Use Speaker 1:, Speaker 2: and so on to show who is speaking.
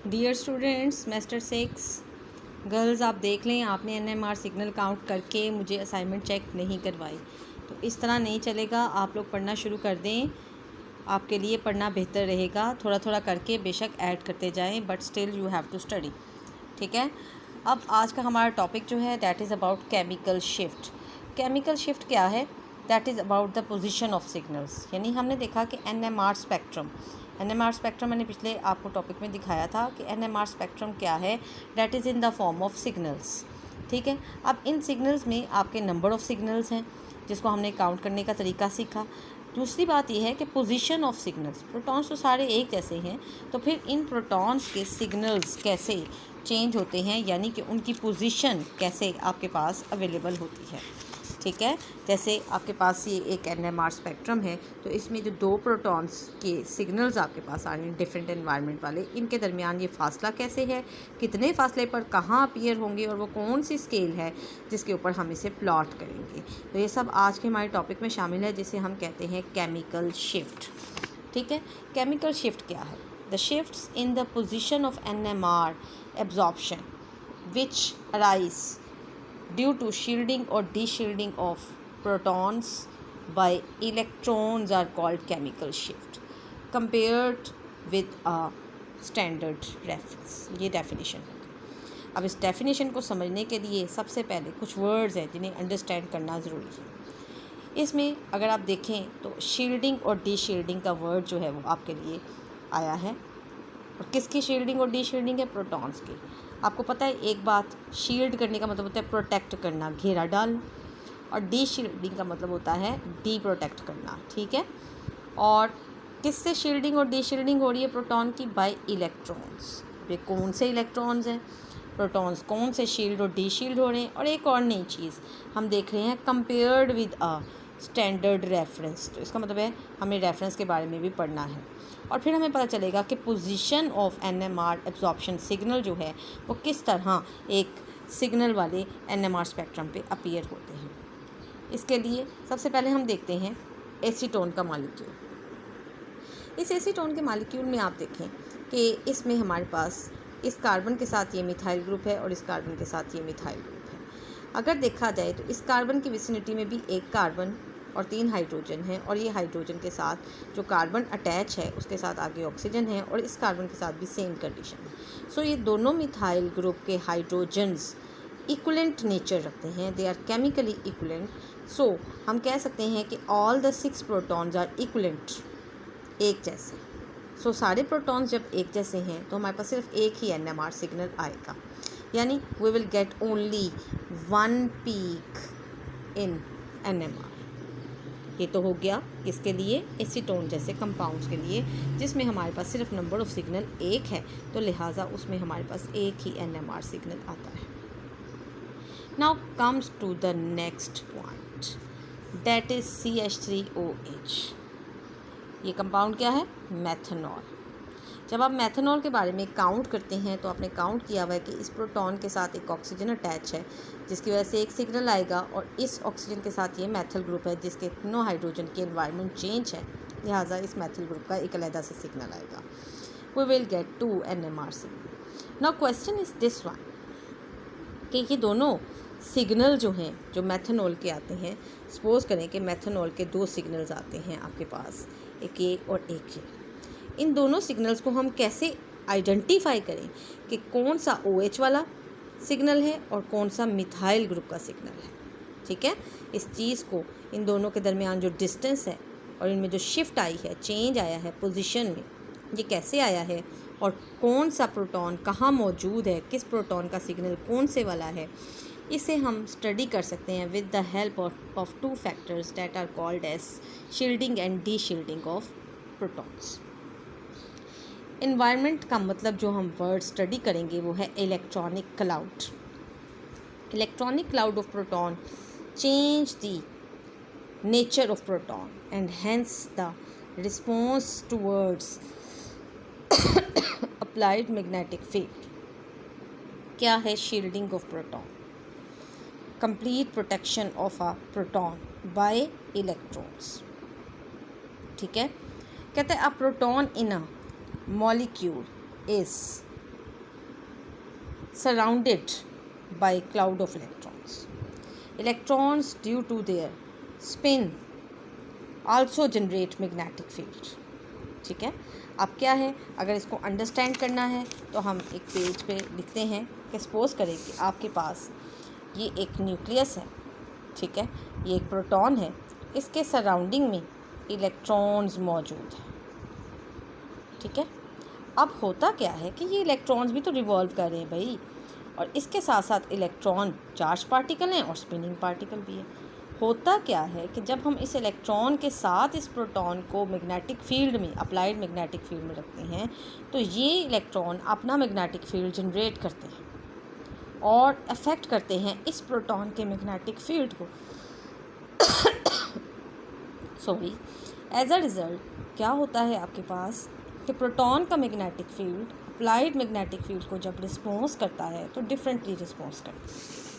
Speaker 1: Dear students, semester 6 girls, आप देख लें, आपने एनएमआर सिग्नल काउंट करके मुझे असाइनमेंट चेक नहीं करवाई। तो इस तरह नहीं चलेगा। आप लोग पढ़ना शुरू कर दें, आपके लिए पढ़ना बेहतर रहेगा। थोड़ा थोड़ा करके बेशक ऐड करते जाएं, but still you have to study. ठीक है। अब आज का हमारा टॉपिक जो है that is about chemical shift. Chemical shift क्या है? That is about the position of signals. यानी हमने देखा कि एनएमआर स्पेक्ट्रम मैंने पिछले आपको टॉपिक में दिखाया था कि एनएमआर स्पेक्ट्रम क्या है। That is in the form of signals. ठीक है। अब इन सिग्नल्स में आपके नंबर ऑफ़ सिग्नल्स हैं जिसको हमने काउंट करने का तरीका सीखा। दूसरी बात यह है कि पोजीशन ऑफ सिग्नल्स, प्रोटॉन्स तो सारे एक जैसे हैं, तो फिर इन प्रोटॉन्स के सिग्नल्स कैसे चेंज होते हैं, यानी कि उनकी पोजीशन कैसे आपके पास अवेलेबल होती है। ठीक है। जैसे आपके पास ये एक एनएमआर स्पेक्ट्रम है, तो इसमें जो दो प्रोटॉन्स के सिग्नल्स आपके पास आ रहे हैं डिफरेंट एनवायरनमेंट वाले, इनके दरमियान ये फासला कैसे है, कितने फासले पर कहाँ अपीयर होंगे और वो कौन सी स्केल है जिसके ऊपर हम इसे प्लॉट करेंगे। तो ये सब आज के हमारे टॉपिक में शामिल है, जिसे हम कहते हैं केमिकल शिफ्ट। ठीक है। केमिकल शिफ्ट क्या है? The shifts in the position of NMR absorption which arise due to shielding or de-shielding of protons by electrons are called chemical shift compared with a standard reference। ये definition है। अब इस definition को समझने के लिए सबसे पहले कुछ वर्ड्स हैं जिन्हें अंडरस्टैंड करना ज़रूरी है। इसमें अगर आप देखें तो शील्डिंग और डी शील्डिंग का वर्ड जो है वो आपके लिए आया है। और किसकी शील्डिंग और डी शील्डिंग है? प्रोटॉन्स की। आपको पता है एक बात, शील्ड करने का मतलब होता है प्रोटेक्ट करना, घेरा डाल, और डी शील्डिंग का मतलब होता है डी प्रोटेक्ट करना। ठीक है। और किससे शील्डिंग और डी शील्डिंग हो रही है प्रोटॉन की? Bye electrons. वे कौन से इलेक्ट्रॉन्स हैं? प्रोटॉन्स कौन से शील्ड और डी शील्ड हो रहे हैं? और एक और नई चीज़ हम देख रहे हैं, compared with a standard reference. तो इसका मतलब है हमें रेफरेंस के बारे में भी पढ़ना है, और फिर हमें पता चलेगा कि position of NMR absorption signal जो है वो किस तरह एक सिग्नल वाले एनएमआर स्पेक्ट्रम पे अपीयर होते हैं। इसके लिए सबसे पहले हम देखते हैं एसीटोन का मॉलिक्यूल। इस एसीटोन के मॉलिक्यूल में आप देखें कि इसमें हमारे पास इस कार्बन के साथ ये मिथाइल ग्रुप है और इस कार्बन के साथ ये मिथाइल ग्रुप है। अगर देखा जाए तो इस कार्बन की विसिनिटी में भी एक कार्बन और 3 हाइड्रोजन है, और ये हाइड्रोजन के साथ जो कार्बन अटैच है उसके साथ आगे ऑक्सीजन है, और इस कार्बन के साथ भी सेम कंडीशन है। सो ये दोनों मिथाइल ग्रुप के हाइड्रोजन्स इक्वलेंट नेचर रखते हैं, they are chemically equivalent. So हम कह सकते हैं कि all the 6 protons are equivalent, एक जैसे। सो सारे प्रोटॉन्स जब एक जैसे हैं तो हमारे पास सिर्फ एक ही एनएमआर सिग्नल आएगा, यानी we will get only one peak in NMR. ये तो हो गया किसके लिए? एसीटोन जैसे कंपाउंड्स के लिए, जिसमें हमारे पास सिर्फ नंबर ऑफ़ सिग्नल एक है, तो लिहाजा उसमें हमारे पास एक ही एनएमआर सिग्नल आता है। Now comes to the next point, that is CH3OH। ये कंपाउंड क्या है? मेथनॉल। जब आप मेथनॉल के बारे में काउंट करते हैं तो आपने काउंट किया हुआ है कि इस प्रोटॉन के साथ एक ऑक्सीजन अटैच है, जिसकी वजह से एक सिग्नल आएगा, और इस ऑक्सीजन के साथ ये मैथिल ग्रुप है जिसके तीनों हाइड्रोजन की एनवायरनमेंट चेंज है, लिहाजा इस मैथिल ग्रुप का एक अलग से सिग्नल आएगा। We will get 2 NMR signal. Now question is this one कि ये दोनों सिग्नल जो हैं जो मेथनॉल के आते हैं, सपोज करें कि मेथनॉल के 2 सिग्नल्स आते हैं आपके पास, एक ए और एक ए। इन दोनों सिग्नल्स को हम कैसे आइडेंटिफाई करें कि कौन सा OH वाला सिग्नल है और कौन सा मिथाइल ग्रुप का सिग्नल है। ठीक है। इस चीज़ को, इन दोनों के दरमियान जो डिस्टेंस है और इनमें जो शिफ्ट आई है, चेंज आया है पोजीशन में, ये कैसे आया है, और कौन सा प्रोटॉन कहाँ मौजूद है, किस प्रोटॉन का सिग्नल कौन से वाला है, इसे हम स्टडी कर सकते हैं with the help of 2 factors that are called as shielding and deshielding of protons. Environment का मतलब जो हम वर्ड स्टडी करेंगे वो है electronic cloud. Electronic cloud of proton change the nature of proton and hence the response towards applied magnetic field. क्या है shielding of proton? Complete protection of a proton by electrons. ठीक है। कहते हैं a proton in a molecule is surrounded by cloud of electrons. Electrons, due to their spin, also generate magnetic field. ठीक है, अब क्या है, अगर इसको अंडरस्टैंड करना है तो हम एक पेज पे लिखते हैं कि सपोज करें कि आपके पास ये एक न्यूक्लियस है, ठीक है, ये एक प्रोटॉन है, इसके सराउंडिंग में इलेक्ट्रॉन्स मौजूद हैं, ठीक है। अब होता क्या है कि ये इलेक्ट्रॉन्स भी तो रिवॉल्व कर रहे हैं भाई, और इसके साथ साथ इलेक्ट्रॉन चार्ज पार्टिकल हैं और स्पिनिंग पार्टिकल भी है। होता क्या है कि जब हम इस इलेक्ट्रॉन के साथ इस प्रोटॉन को मैग्नेटिक फील्ड में, अप्लाइड मैग्नेटिक फील्ड में रखते हैं, तो ये इलेक्ट्रॉन अपना मैग्नेटिक फील्ड जनरेट करते हैं और अफेक्ट करते हैं इस प्रोटॉन के मैग्नेटिक फील्ड को। सॉरी, एज अ रिज़ल्ट क्या होता है आपके पास कि प्रोटॉन का magnetic field applied magnetic field को जब रिस्पॉन्स करता है तो डिफरेंटली रिस्पॉन्स करता है।